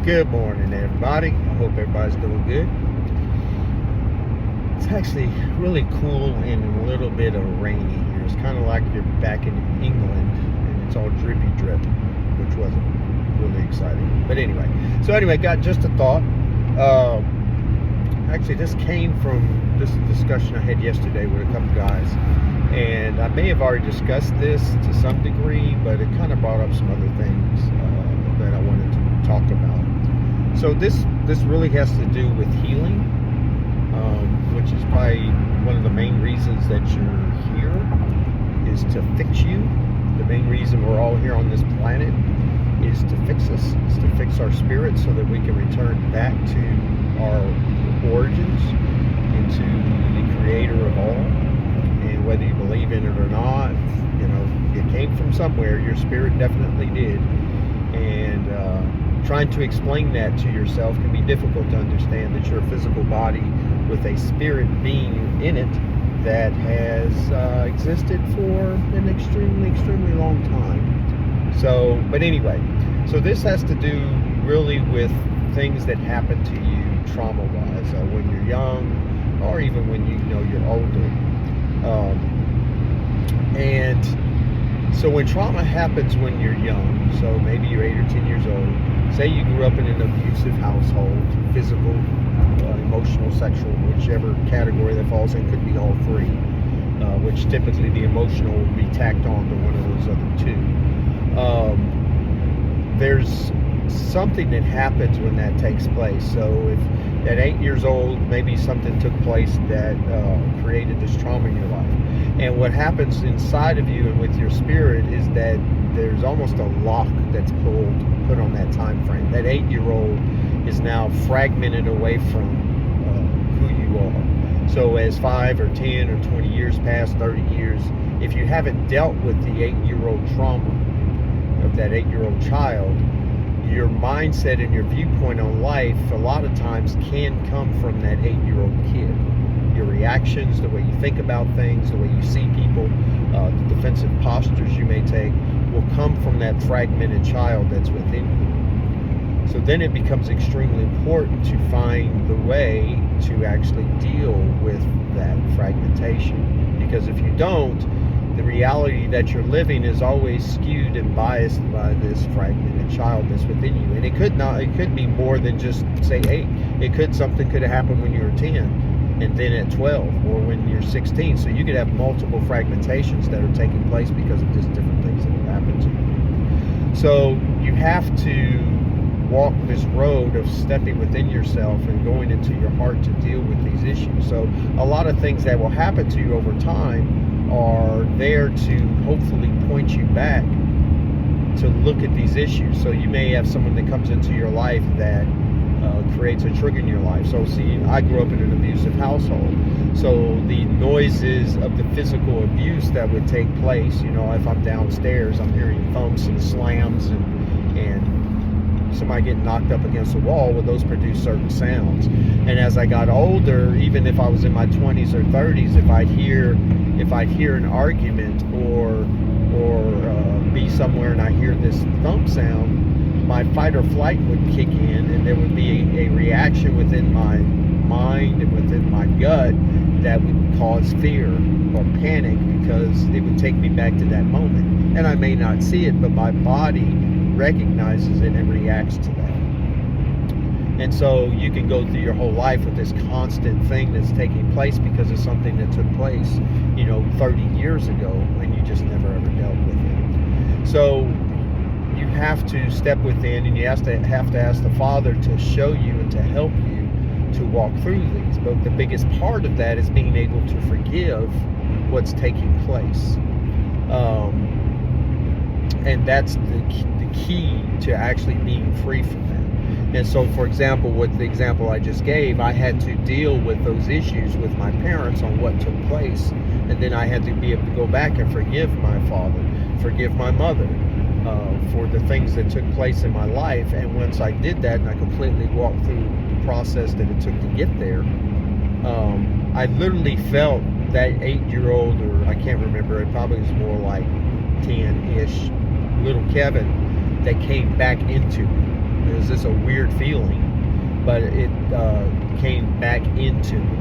Good morning, everybody. I hope everybody's doing good. It's actually really cool and a little bit of rainy here. It's kind of like you're back in England and it's all drippy drip, which wasn't really exciting. But anyway, got just a thought. Actually, this came from this discussion I had yesterday with a couple guys, and I may have already discussed this to some degree, but it kind of brought up some other things that I wanted to talk about. So this really has to do with healing, which is probably one of the main reasons that you're here, is to fix you. The main reason we're all here on this planet is to fix us, is to fix our spirit so that we can return back to our origins, into the creator of all. And whether you believe in it or not, it came from somewhere. Your spirit definitely did. And trying to explain that to yourself can be difficult to understand, that you're a physical body with a spirit being in it that has existed for an extremely long time. So this has to do really with things that happen to you trauma-wise when you're young, or even when you're older. And so when trauma happens when you're young, so maybe you're 8 or 10 years old, say you grew up in an abusive household, physical, emotional, sexual, whichever category that falls in, could be all three, which typically the emotional will be tacked on to one of those other two. There's something that happens when that takes place. So if at 8 years old, maybe something took place that created this trauma in your life. And what happens inside of you and with your spirit is that there's almost a lock that's put on that time frame. That 8-year-old is now fragmented away from who you are. So as 5 or 10 or 20 years pass, 30 years, if you haven't dealt with the 8-year-old trauma of that 8-year-old child, your mindset and your viewpoint on life a lot of times can come from that 8-year-old kid. Your reactions, the way you think about things, the way you see people, the defensive postures you may take will come from that fragmented child that's within you. So then it becomes extremely important to find the way to actually deal with that fragmentation. Because if you don't, the reality that you're living is always skewed and biased by this fragmented child that's within you. And it could be more than just, say, 8. Something could have happened when you were 10. And then at 12, or when you're 16. So you could have multiple fragmentations that are taking place because of just different things that have happened to you. So you have to walk this road of stepping within yourself and going into your heart to deal with these issues. So a lot of things that will happen to you over time are there to hopefully point you back to look at these issues. So you may have someone that comes into your life that creates a trigger in your life. So see, I grew up in an abusive household. So the noises of the physical abuse that would take place, if I'm downstairs, I'm hearing thumps and slams and somebody getting knocked up against the wall, well, those produce certain sounds. And as I got older, even if I was in my 20s or 30s, if I'd hear an argument or be somewhere and I hear this thump sound, my fight or flight would kick in, and there would be a reaction within my mind and within my gut that would cause fear or panic, because it would take me back to that moment. And I may not see it, but my body recognizes it and reacts to that. And so you can go through your whole life with this constant thing that's taking place because of something that took place, 30 years ago, and you just never ever dealt with it. So you have to step within, and you have to ask the Father to show you and to help you to walk through these. But the biggest part of that is being able to forgive what's taking place. And that's the key to actually being free from that. And so, for example, with the example I just gave, I had to deal with those issues with my parents on what took place. And then I had to be able to go back and forgive my father, forgive my mother, for the things that took place in my life. And once I did that and I completely walked through the process that it took to get there, I literally felt that 8-year-old, or I can't remember, it probably was more like 10-ish, little Kevin that came back into me. It was just a weird feeling, but it came back into me,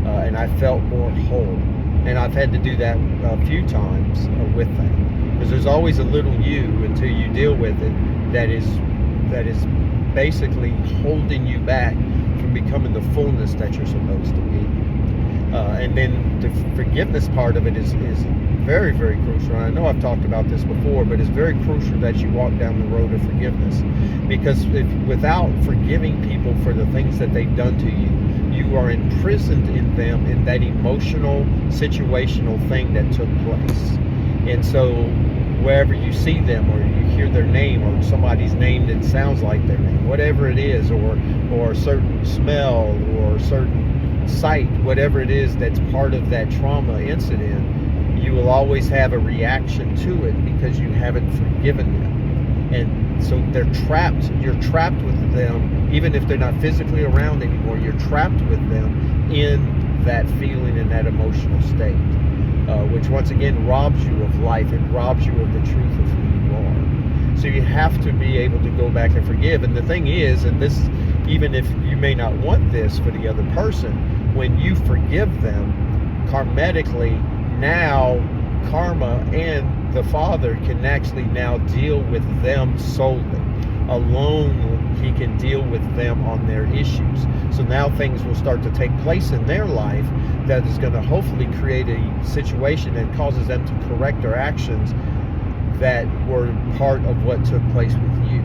and I felt more whole. And I've had to do that a few times with that, because there's always a little you until you deal with it that is basically holding you back from becoming the fullness that you're supposed to be. And then the forgiveness part of it is very, very crucial. And I know I've talked about this before, but it's very crucial that you walk down the road of forgiveness, because without forgiving people for the things that they've done to you, you are imprisoned in them, in that emotional, situational thing that took place. And so wherever you see them, or you hear their name, or somebody's name that sounds like their name, whatever it is, or a certain smell, or a certain sight, whatever it is that's part of that trauma incident, you will always have a reaction to it because you haven't forgiven them. And so they're trapped. You're trapped with them, even if they're not physically around anymore. You're trapped with them in that feeling and that emotional state, which once again robs you of life. It robs you of the truth of who you are. So you have to be able to go back and forgive. And the thing is, and this, even if you may not want this for the other person, when you forgive them karmatically, now karma and the Father can actually now deal with them solely. Alone, he can deal with them on their issues. So now things will start to take place in their life that is going to hopefully create a situation that causes them to correct their actions that were part of what took place with you.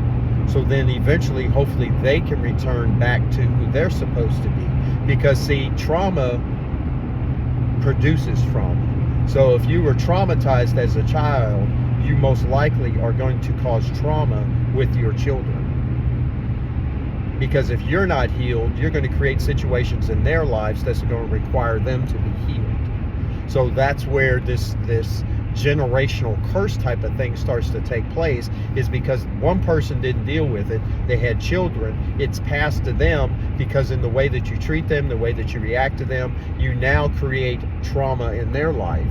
So then eventually, hopefully, they can return back to who they're supposed to be. Because, see, trauma produces trauma. So if you were traumatized as a child, you most likely are going to cause trauma with your children. Because if you're not healed, you're going to create situations in their lives that's going to require them to be healed. So that's where this generational curse type of thing starts to take place, is because one person didn't deal with it. They had children. It's passed to them because in the way that you treat them, the way that you react to them, you now create trauma in their life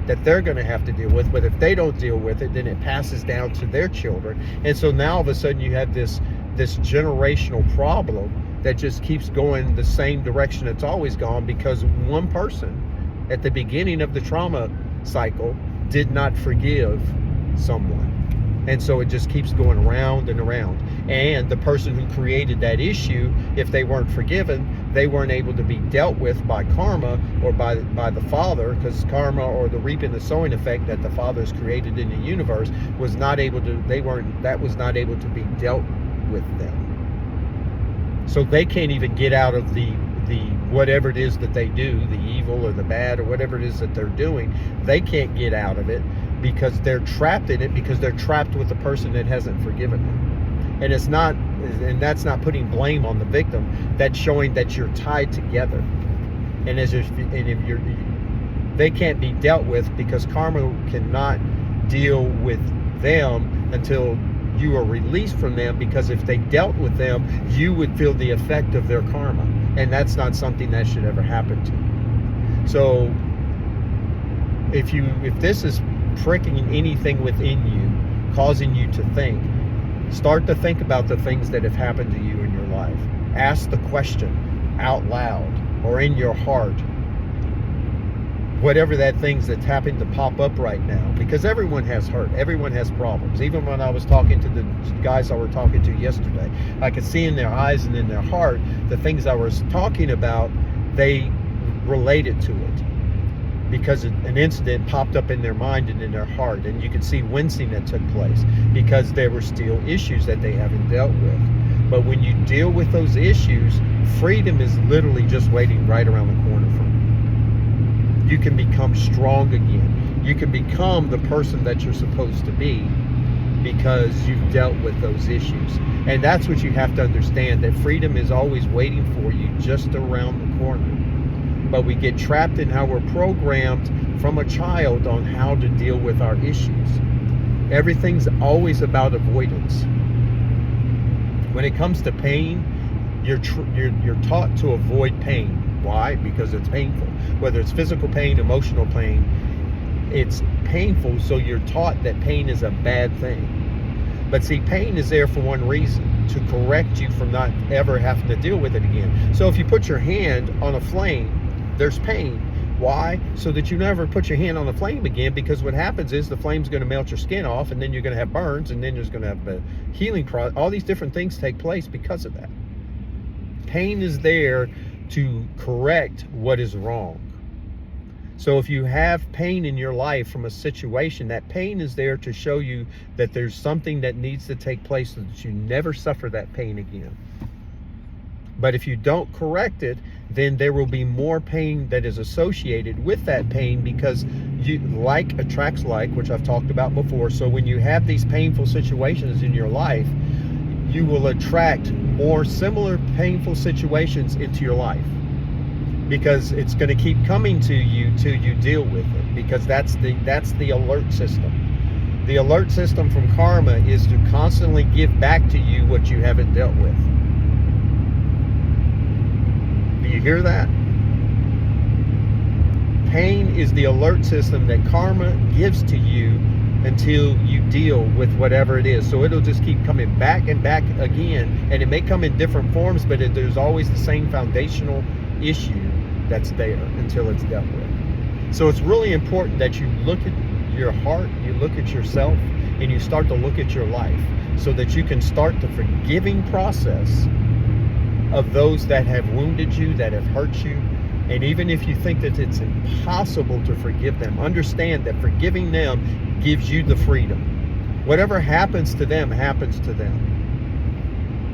that they're going to have to deal with. But if they don't deal with it, then it passes down to their children. And so now all of a sudden you have this generational problem that just keeps going the same direction it's always gone, because one person at the beginning of the trauma cycle did not forgive someone. And so it just keeps going around and around. And the person who created that issue, if they weren't forgiven, they weren't able to be dealt with by karma or by the Father, because karma, or the reaping and sowing effect that the Father has created in the universe, was not able to, that was not able to be dealt with them. So they can't even get out of the whatever it is that they do, the evil or the bad or whatever it is that they're doing. They can't get out of it because they're trapped in it, because they're trapped with the person that hasn't forgiven them. And it's not, and that's not putting blame on the victim. That's showing that you're tied together. And they can't be dealt with, because karma cannot deal with them until you are released from them, because if they dealt with them, you would feel the effect of their karma. And that's not something that should ever happen to you. So if this is pricking anything within you, causing you to think, start to think about the things that have happened to you in your life. Ask the question out loud or in your heart, whatever that thing's that's happening to pop up right now, because everyone has hurt, everyone has problems. Even when I was talking to the guys I were talking to yesterday, I could see in their eyes and in their heart the things I was talking about, they related to it, because an incident popped up in their mind and in their heart, and you could see wincing that took place because there were still issues that they haven't dealt with. But when you deal with those issues, freedom is literally just waiting right around the corner from you. You can become strong again. You can become the person that you're supposed to be, because you've dealt with those issues. And that's what you have to understand, that freedom is always waiting for you just around the corner. But we get trapped in how we're programmed from a child on how to deal with our issues. Everything's always about avoidance. When it comes to pain, you're taught to avoid pain. Why? Because it's painful. Whether it's physical pain, emotional pain, it's painful, so you're taught that pain is a bad thing. But see, pain is there for one reason, to correct you from not ever having to deal with it again. So if you put your hand on a flame, there's pain. Why? So that you never put your hand on the flame again, because what happens is the flame's going to melt your skin off, and then you're going to have burns, and then there's going to have a healing process. All these different things take place because of that. Pain is there to correct what is wrong. So if you have pain in your life from a situation, that pain is there to show you that there's something that needs to take place so that you never suffer that pain again. But if you don't correct it, then there will be more pain that is associated with that pain, because like attracts like, which I've talked about before. So when you have these painful situations in your life, you will attract more similar painful situations into your life, because it's going to keep coming to you till you deal with it, because that's the alert system. The alert system from karma is to constantly give back to you what you haven't dealt with. Do you hear that? Pain is the alert system that karma gives to you until you deal with whatever it is. So it'll just keep coming back and back again, and it may come in different forms, but there's always the same foundational issue that's there until it's dealt with. So it's really important that you look at your heart, you look at yourself, and you start to look at your life, so that you can start the forgiving process of those that have wounded you, that have hurt you. And even if you think that it's impossible to forgive them, understand that forgiving them gives you the freedom. Whatever happens to them, happens to them.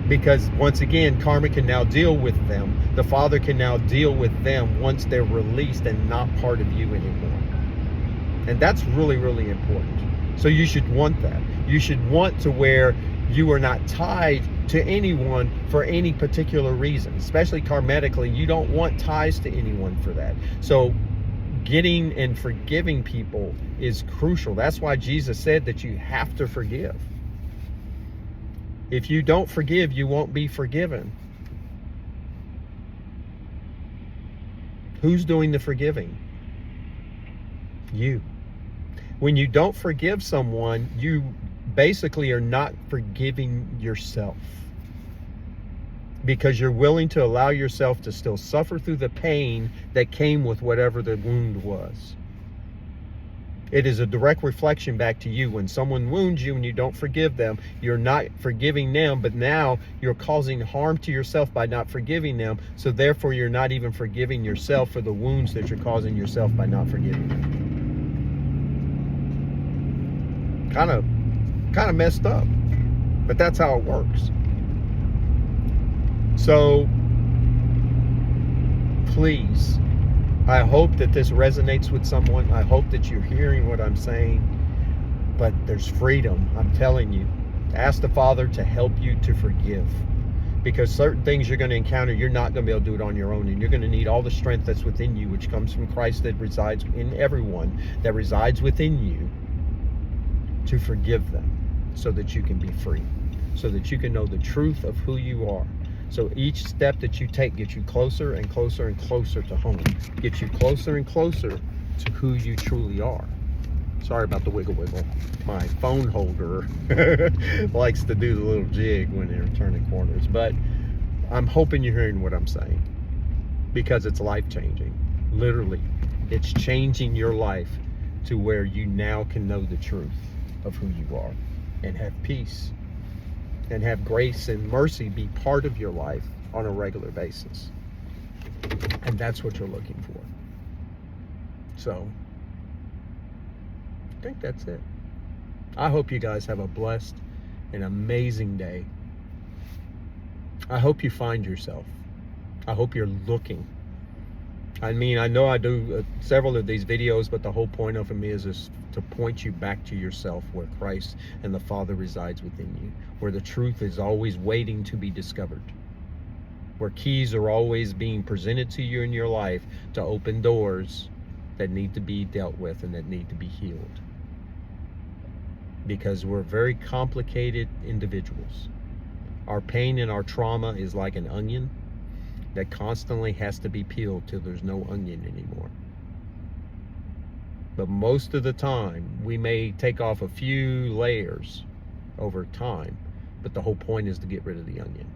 Because once again, karma can now deal with them. The Father can now deal with them once they're released and not part of you anymore. And that's really, really important. So you should want that. You should want to where you are not tied to anyone for any particular reason, especially karmatically. You don't want ties to anyone for that. So getting and forgiving people is crucial. That's why Jesus said that you have to forgive. If you don't forgive, you won't be forgiven. Who's doing the forgiving? You. When you don't forgive someone, you basically are not forgiving yourself, because you're willing to allow yourself to still suffer through the pain that came with whatever the wound was. It is a direct reflection back to you. When someone wounds you and you don't forgive them, you're not forgiving them, but now you're causing harm to yourself by not forgiving them. So therefore, you're not even forgiving yourself for the wounds that you're causing yourself by not forgiving them. Kind of messed up, but that's how it works. So please, I hope that this resonates with someone. I hope that you're hearing what I'm saying. But there's freedom, I'm telling you. Ask the Father to help you to forgive, because certain things you're going to encounter, you're not going to be able to do it on your own, and you're going to need all the strength that's within you, which comes from Christ that resides in everyone, that resides within you, to forgive them, so that you can be free, so that you can know the truth of who you are. So each step that you take gets you closer and closer and closer to home, gets you closer and closer to who you truly are. Sorry about the wiggle wiggle. My phone holder likes to do the little jig when they're turning corners. But I'm hoping you're hearing what I'm saying, because it's life-changing. Literally, it's changing your life to where you now can know the truth of who you are and have peace and have grace and mercy be part of your life on a regular basis. And that's what you're looking for. So I think that's it. I hope you guys have a blessed and amazing day. I hope you find yourself. I hope you're looking. I mean, I know I do several of these videos, but the whole point of them is to point you back to yourself, where Christ and the Father resides within you, where the truth is always waiting to be discovered, where keys are always being presented to you in your life to open doors that need to be dealt with and that need to be healed. Because we're very complicated individuals. Our pain and our trauma is like an onion that constantly has to be peeled till there's no onion anymore. But most of the time, we may take off a few layers over time. But the whole point is to get rid of the onion.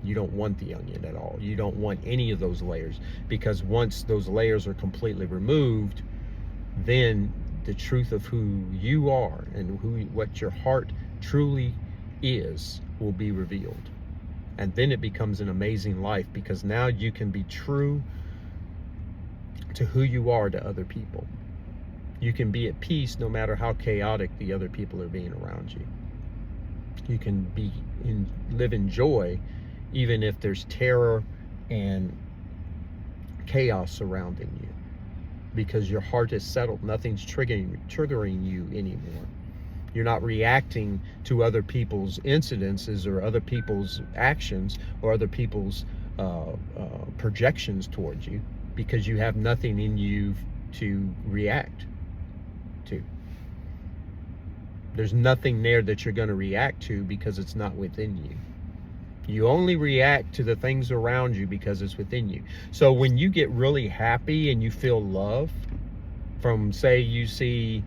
You don't want the onion at all. You don't want any of those layers, because once those layers are completely removed, then the truth of who you are and what your heart truly is will be revealed. And then it becomes an amazing life, because now you can be true to who you are to other people. You can be at peace no matter how chaotic the other people are being around you. You can live in joy even if there's terror and chaos surrounding you, because your heart is settled. Nothing's triggering you anymore. You're not reacting to other people's incidences or other people's actions or other people's projections towards you, because you have nothing in you to react to. There's nothing there that you're going to react to, because it's not within you. You only react to the things around you because it's within you. So when you get really happy and you feel love from, say, you see,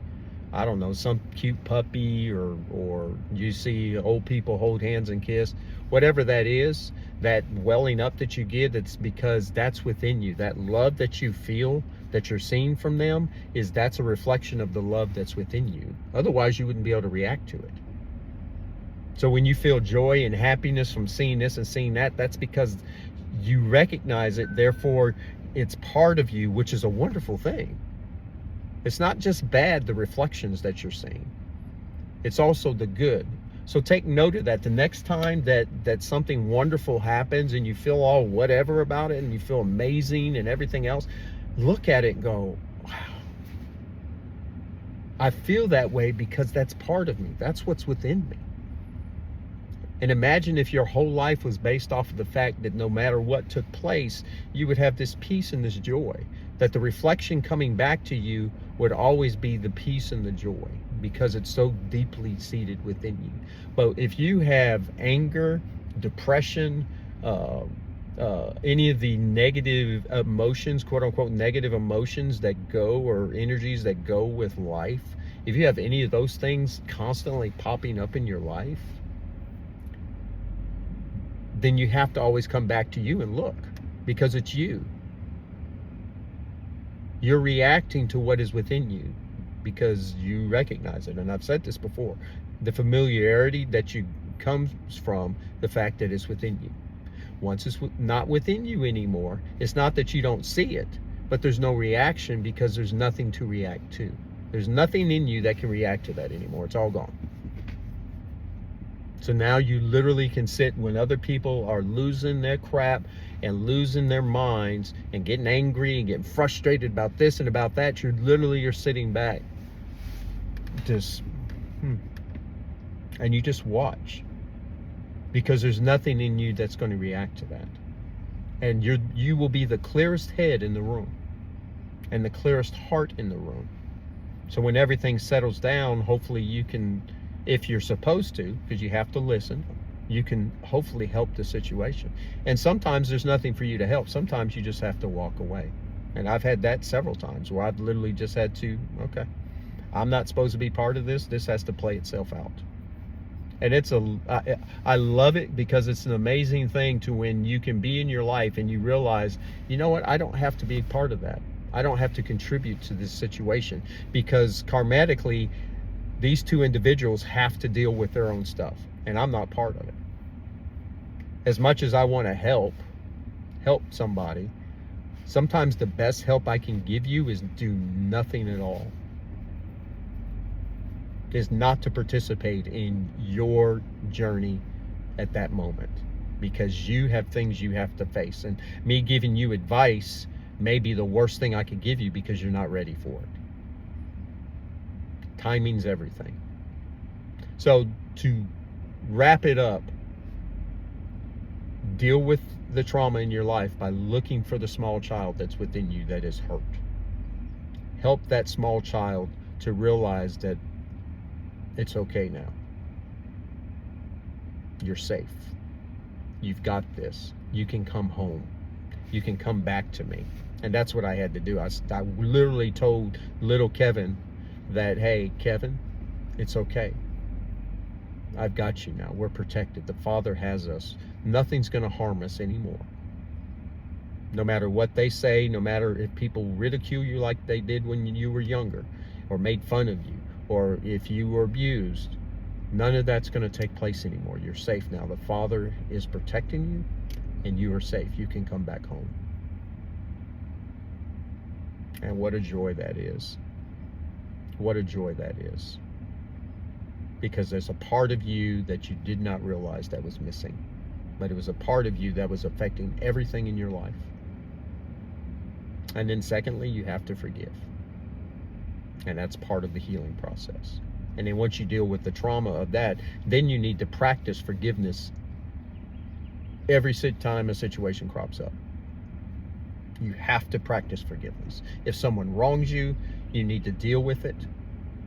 I don't know, some cute puppy, or you see old people hold hands and kiss, whatever that is, that welling up that you get, that's because that's within you. That love that you feel, that you're seeing from them, that's a reflection of the love that's within you. Otherwise, you wouldn't be able to react to it. So when you feel joy and happiness from seeing this and seeing that, that's because you recognize it. Therefore, it's part of you, which is a wonderful thing. It's not just bad, the reflections that you're seeing. It's also the good. So take note of that. The next time that something wonderful happens and you feel all whatever about it and you feel amazing and everything else, look at it and go, wow, I feel that way because that's part of me. That's what's within me. And imagine if your whole life was based off of the fact that no matter what took place, you would have this peace and this joy, that the reflection coming back to you would always be the peace and the joy, because it's so deeply seated within you. But if you have anger, depression, any of the negative emotions, quote unquote, negative emotions that go, or energies that go with life, if you have any of those things constantly popping up in your life, then you have to always come back to you and look, because it's you. You're reacting to what is within you because you recognize it. And I've said this before, the familiarity that you comes from the fact that it's within you. Once it's not within you anymore, it's not that you don't see it, but there's no reaction, because there's nothing to react to. There's nothing in you that can react to that anymore. It's all gone. So now you literally can sit when other people are losing their crap and losing their minds and getting angry and getting frustrated about this and about that. You're sitting back, just, and you just watch, because there's nothing in you that's going to react to that. And you will be the clearest head in the room and the clearest heart in the room. So when everything settles down, hopefully you can, if you're supposed to, because you have to listen, you can hopefully help the situation. And sometimes there's nothing for you to help. Sometimes you just have to walk away. And I've had that several times where I've literally just had to, okay, I'm not supposed to be part of this. This has to play itself out. And I love it, because it's an amazing thing to when you can be in your life and you realize, you know what, I don't have to be part of that. I don't have to contribute to this situation, because karmatically, these two individuals have to deal with their own stuff, and I'm not part of it. As much as I want to help somebody, sometimes the best help I can give you is do nothing at all. Is not to participate in your journey at that moment, because you have things you have to face. And me giving you advice may be the worst thing I could give you, because you're not ready for it. Timing's everything. So to wrap it up, deal with the trauma in your life by looking for the small child that's within you that is hurt. Help that small child to realize that it's okay now. You're safe. You've got this. You can come home. You can come back to me. And that's what I had to do. I literally told little Kevin that, hey, Kevin, it's okay. I've got you now. We're protected. The Father has us. Nothing's going to harm us anymore. No matter what they say, no matter if people ridicule you like they did when you were younger, or made fun of you, or if you were abused, none of that's going to take place anymore. You're safe now. The Father is protecting you, and you are safe. You can come back home. And what a joy that is. What a joy that is. Because there's a part of you that you did not realize that was missing. But it was a part of you that was affecting everything in your life. And then secondly, you have to forgive. And that's part of the healing process. And then once you deal with the trauma of that, then you need to practice forgiveness every time a situation crops up. You have to practice forgiveness. If someone wrongs you, you need to deal with it.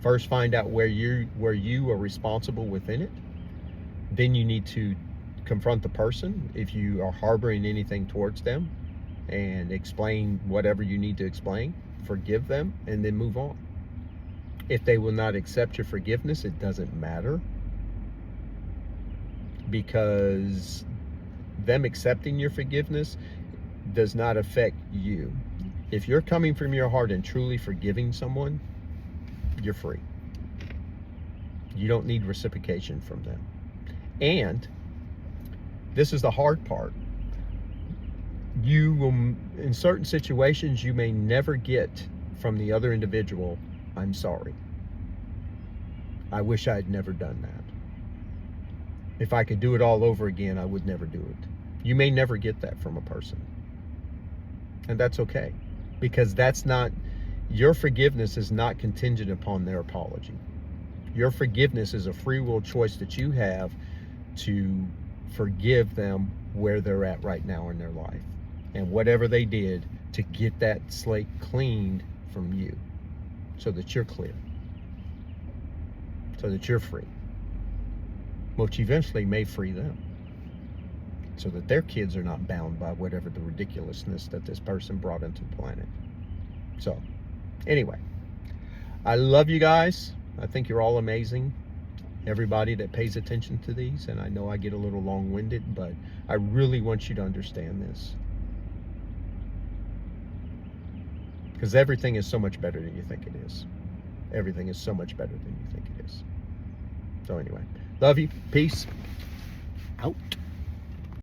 First, find out where you are responsible within it. Then you need to confront the person if you are harboring anything towards them, and explain whatever you need to explain. Forgive them, and then move on. If they will not accept your forgiveness, it doesn't matter, because them accepting your forgiveness does not affect you. If you're coming from your heart and truly forgiving someone, you're free. You don't need reciprocation from them. And this is the hard part. You will, in certain situations, you may never get from the other individual, "I'm sorry. I wish I had never done that. If I could do it all over again, I would never do it." You may never get that from a person. And that's okay, because that's not, your forgiveness is not contingent upon their apology. Your forgiveness is a free will choice that you have to forgive them where they're at right now in their life, and whatever they did to get that slate cleaned from you, so that you're clear, so that you're free, which eventually may free them, so that their kids are not bound by whatever the ridiculousness that this person brought into the planet. So anyway, I love you guys. I think you're all amazing, everybody that pays attention to these. And I know I get a little long-winded, but I really want you to understand this, because everything is so much better than you think it is. Everything is so much better than you think it is. So anyway, love you. Peace out.